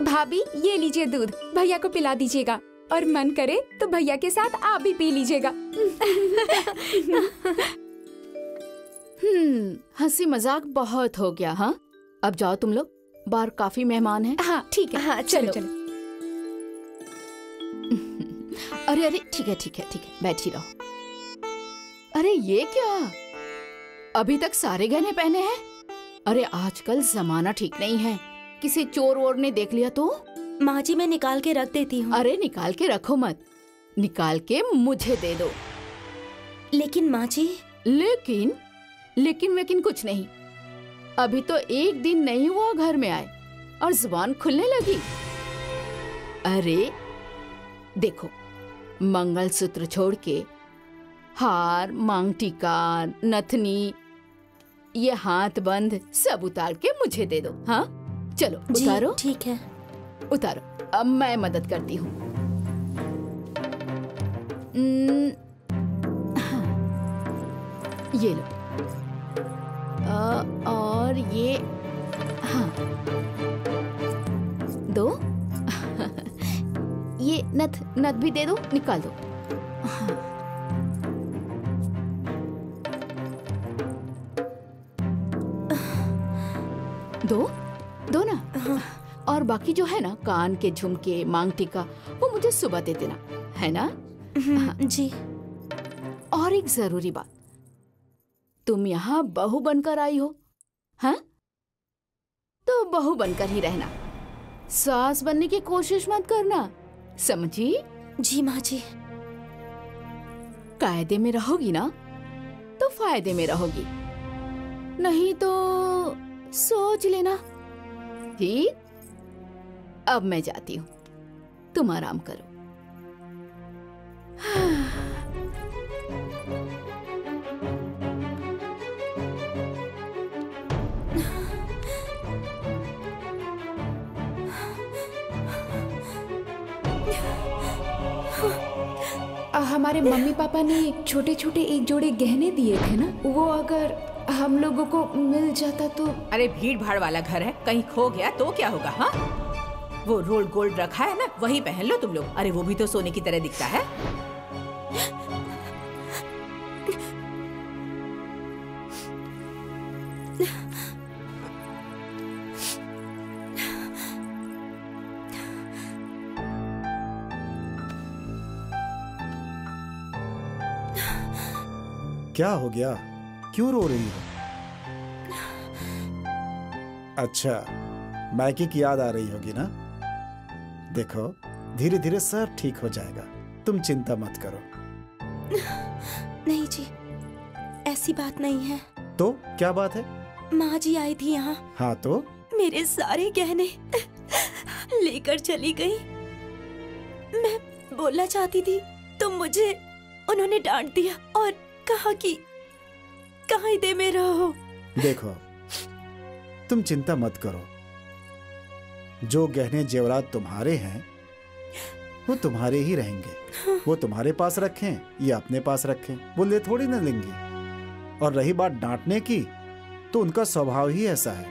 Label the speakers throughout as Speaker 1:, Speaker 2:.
Speaker 1: भाभी ये लीजिए दूध, भैया को पिला दीजिएगा और मन करे तो भैया के साथ आप भी पी लीजिएगा।
Speaker 2: हंसी मजाक बहुत हो गया। हाँ, अब जाओ तुम लोग, बाहर काफी मेहमान हैं।
Speaker 1: हाँ ठीक है।
Speaker 3: हाँ,
Speaker 1: चलो
Speaker 3: चलो।
Speaker 1: चलो।
Speaker 2: अरे अरे ठीक है ठीक है ठीक है, बैठ ही रहो। अरे ये क्या, अभी तक सारे गहने पहने हैं? अरे आजकल जमाना ठीक नहीं है, किसी चोर वोर ने देख लिया तो?
Speaker 3: माँ जी मैं निकाल के रख देती हूँ।
Speaker 2: अरे निकाल के रखो मत, निकाल के मुझे दे दो।
Speaker 3: लेकिन माँ जी।
Speaker 2: लेकिन वेकिन कुछ नहीं, अभी तो एक दिन नहीं हुआ घर में आए और जुबान खुलने लगी। अरे देखो, मंगलसूत्र छोड़ के हार, मांग टीका, नथनी, ये हाथ बंद सब उतार के मुझे दे दो। हाँ चलो उतारो।
Speaker 3: ठीक है,
Speaker 2: उतारो, अब मैं मदद करती हूँ। हाँ, ये लो। और ये, हाँ दो। ये नथ भी दे दो, निकाल दो। हाँ। दो ना। हाँ। और बाकी जो है ना, कान के झुमके, मांग टीका, वो मुझे सुबह दे देना, है ना? हाँ।
Speaker 3: जी।
Speaker 2: और एक जरूरी बात, तुम यहाँ बहू बनकर आई हो, हाँ? तो बहू बनकर ही रहना, सास बनने की कोशिश मत करना, समझी?
Speaker 3: जी माँ जी।
Speaker 2: कायदे में रहोगी ना तो फायदे में रहोगी, नहीं तो सोच लेना। ठीक, अब मैं जाती हूँ, तुम आराम करो।
Speaker 1: हमारे मम्मी पापा ने छोटे छोटे एक जोड़े गहने दिए थे ना, वो अगर हम लोगों को मिल जाता तो।
Speaker 4: अरे भीड़ भाड़ वाला घर है, कहीं खो गया तो क्या होगा? हाँ, वो रोल्ड गोल्ड रखा है ना, वही पहन लो तुम लोग। अरे वो भी तो सोने की तरह दिखता है।
Speaker 5: क्या हो गया, क्यों रो रही हो? अच्छा, मायके की याद आ रही होगी ना? देखो धीरे धीरे सब ठीक हो जाएगा, तुम चिंता मत करो।
Speaker 3: नहीं जी, ऐसी बात नहीं है।
Speaker 5: तो क्या बात है?
Speaker 3: माँ जी आई थी यहाँ।
Speaker 5: हाँ तो?
Speaker 3: मेरे सारे गहने लेकर चली गई। मैं बोलना चाहती थी तो मुझे उन्होंने डांट दिया और कहा कि कहाँ दे में रहो।
Speaker 5: देखो तुम चिंता मत करो, जो गहने जेवरात तुम्हारे हैं वो तुम्हारे ही रहेंगे। वो तुम्हारे पास रखें या अपने पास रखें, वो ले थोड़ी ना लेंगी। और रही बात डांटने की, तो उनका स्वभाव ही ऐसा है,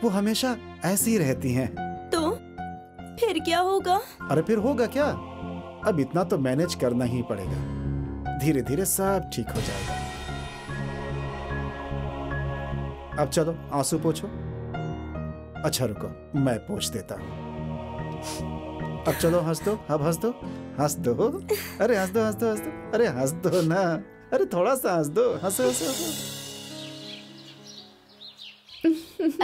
Speaker 5: वो हमेशा ऐसी ही रहती हैं।
Speaker 3: तो फिर क्या होगा?
Speaker 5: अरे फिर होगा क्या, अब इतना तो मैनेज करना ही पड़ेगा, धीरे धीरे सब ठीक हो जाएगा। अब चलो आंसू पोंछो। अच्छा रुको, मैं पोंछ देता हूँ। अब चलो हंस दो, अब हंस दो, हंस दो। अरे हंस दो, हंस दो, हंस दो, अरे हंस दो ना, अरे थोड़ा सा हंस दो, हंसो हंसो हंसो।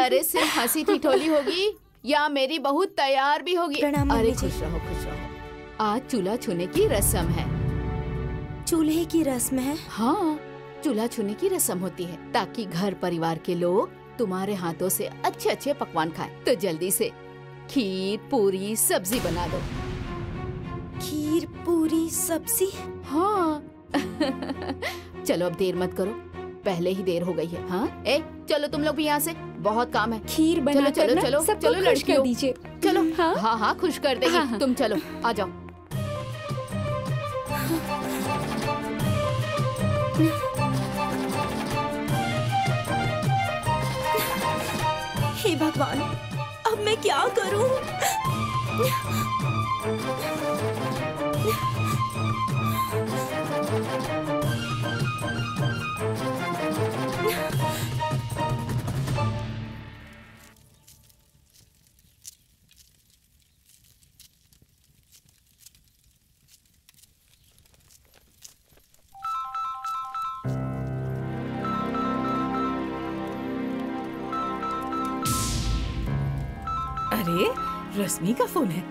Speaker 2: अरे सिर्फ हंसी ठिठोली होगी या मेरी बहू तैयार भी होगी? अरे खुश रहो खुश रहो, आज चूल्हा छूने की रस्म है।
Speaker 3: चूल्हे की रस्म है?
Speaker 2: हाँ, चूल्हा छूने की रस्म होती है ताकि घर परिवार के लोग तुम्हारे हाथों से अच्छे अच्छे पकवान खाएं। तो जल्दी से खीर, पूरी, सब्जी बना दो।
Speaker 3: खीर, पूरी, सब्जी?
Speaker 2: हाँ। चलो अब देर मत करो, पहले ही देर हो गई है। हाँ चलो तुम लोग भी यहाँ से, बहुत काम है।
Speaker 1: खीर बना
Speaker 2: चलो चलो चलो
Speaker 1: सबको
Speaker 2: चलो
Speaker 1: खुश कर दीजिए।
Speaker 2: चलो। हाँ हाँ खुश कर देगी।
Speaker 1: हाँ।
Speaker 2: तुम चलो, आ जाओ।
Speaker 3: हे भगवान, अब मैं क्या करूं?
Speaker 4: अरे रश्मि का फोन है।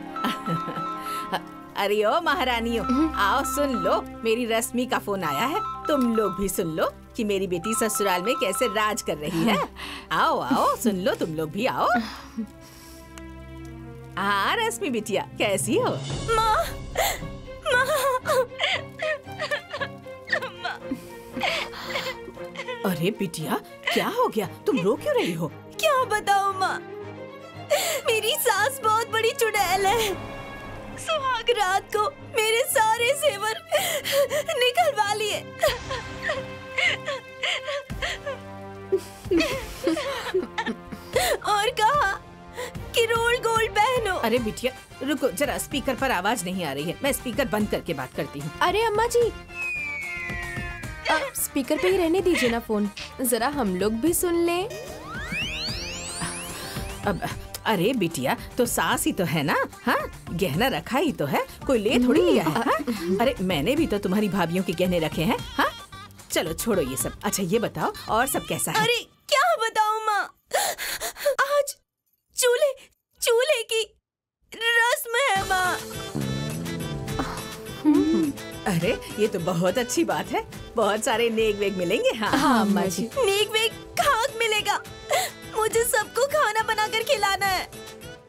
Speaker 4: अरे ओ महारानियों, आओ सुन लो, मेरी रश्मि का फोन आया है। तुम लोग भी सुन लो कि मेरी बेटी ससुराल में कैसे राज कर रही है। आओ आओ सुन लो, तुम लोग भी आओ। हाँ रश्मि बिटिया, कैसी हो?
Speaker 3: माँ,
Speaker 4: अरे बिटिया, क्या हो गया? तुम रो क्यों रही हो?
Speaker 3: क्या बताऊँ माँ, मेरी सास बहुत बड़ी चुड़ैल है। सुहाग रात को मेरे सारे जेवर निकलवा लिए। और कहा कि रोल गोल्ड पहनो।
Speaker 4: अरे बिटिया रुको जरा, स्पीकर पर आवाज नहीं आ रही है, मैं स्पीकर बंद करके बात करती हूँ।
Speaker 6: अरे अम्मा जी, स्पीकर पे ही रहने दीजिए ना फोन, जरा हम लोग भी सुन लें।
Speaker 4: अब अरे बिटिया, तो सास ही तो है ना। हाँ, गहना रखा ही तो है, कोई ले थोड़ी लिया है। हाँ? अरे मैंने भी तो तुम्हारी भाभियों के गहने रखे हैं। हाँ चलो छोड़ो ये सब। अच्छा ये बताओ और सब कैसा है?
Speaker 3: अरे क्या बताऊँ माँ, आज चूल्हे की रस्म है माँ।
Speaker 4: अरे ये तो बहुत अच्छी बात है, बहुत सारे नेक वेग मिलेंगे। हाँ
Speaker 6: हाँ अम्मा जी।
Speaker 3: नेक वेग खाक मिलेगा। मुझे सबको खाना बनाकर खिलाना है,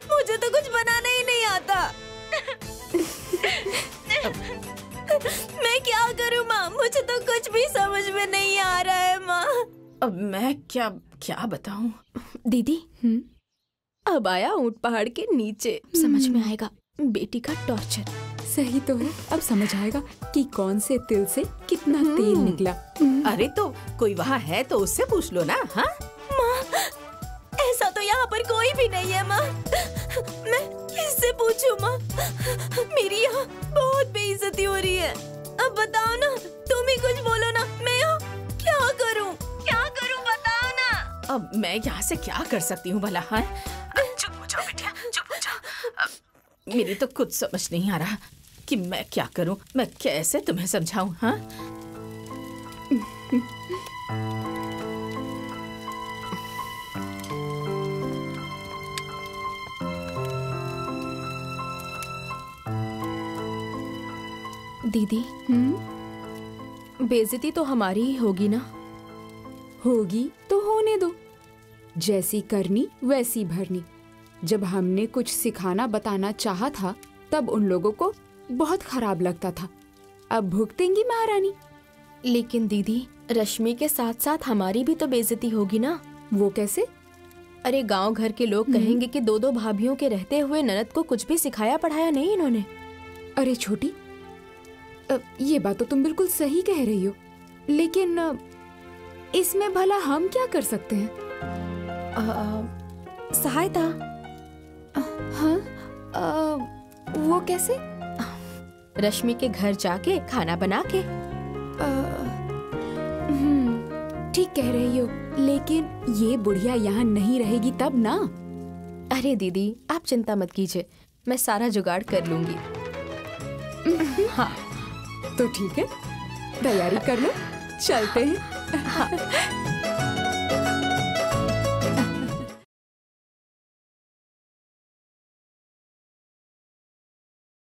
Speaker 3: मुझे तो कुछ बनाना ही नहीं आता। मैं क्या करूँ माँ, मुझे तो कुछ भी समझ में नहीं आ रहा है माँ।
Speaker 4: अब मैं क्या बताऊं?
Speaker 6: दीदी, अब आया ऊंट पहाड़ के नीचे, समझ में आएगा बेटी का टॉर्चर।
Speaker 1: सही तो है, अब समझ आएगा कि कौन से तिल से कितना तेल निकला।
Speaker 4: अरे तो कोई वहाँ है तो उससे पूछ लो ना। हाँ
Speaker 3: माँ, ऐसा तो यहाँ पर कोई भी नहीं है माँ, मैं किससे पूछूं माँ? मेरी यहाँ बहुत बेइज्जती हो रही है। अब बताओ ना, तुम ही कुछ बोलो ना, मैं यहाँ क्या करूँ बताओ ना।
Speaker 4: अब मैं यहाँ से क्या कर सकती हूँ भला? हाँ चुप हो जाओ बेटिया, चुप हो जाओ। मेरी तो कुछ समझ नहीं आ रहा कि मैं क्या करूँ, मैं कैसे तुम्हें समझाऊँ। हाँ
Speaker 6: दीदी, बेइज्जती तो हमारी ही होगी ना?
Speaker 1: होगी तो होने दो, जैसी करनी वैसी भरनी। जब हमने कुछ सिखाना बताना चाहा था तब उन लोगों को बहुत खराब लगता था, अब भुगतेंगी महारानी।
Speaker 6: लेकिन दीदी, रश्मि के साथ साथ हमारी भी तो बेइज्जती होगी ना।
Speaker 1: वो कैसे?
Speaker 6: अरे गांव घर के लोग कहेंगे कि दो दो भाभियों के रहते हुए ननद को कुछ भी सिखाया पढ़ाया नहीं इन्होंने।
Speaker 1: अरे छोटी, ये बात तो तुम बिल्कुल सही कह रही हो, लेकिन इसमें भला हम क्या कर सकते हैं?
Speaker 6: सहायता?
Speaker 1: हाँ, वो कैसे?
Speaker 6: रश्मि के घर जाके खाना बना के।
Speaker 1: ठीक कह रही हो, लेकिन ये बुढ़िया यहाँ नहीं रहेगी तब ना।
Speaker 6: अरे दीदी, आप चिंता मत कीजिए, मैं सारा जुगाड़ कर लूंगी।
Speaker 1: हाँ तो ठीक है, तैयारी कर लो, चलते हैं।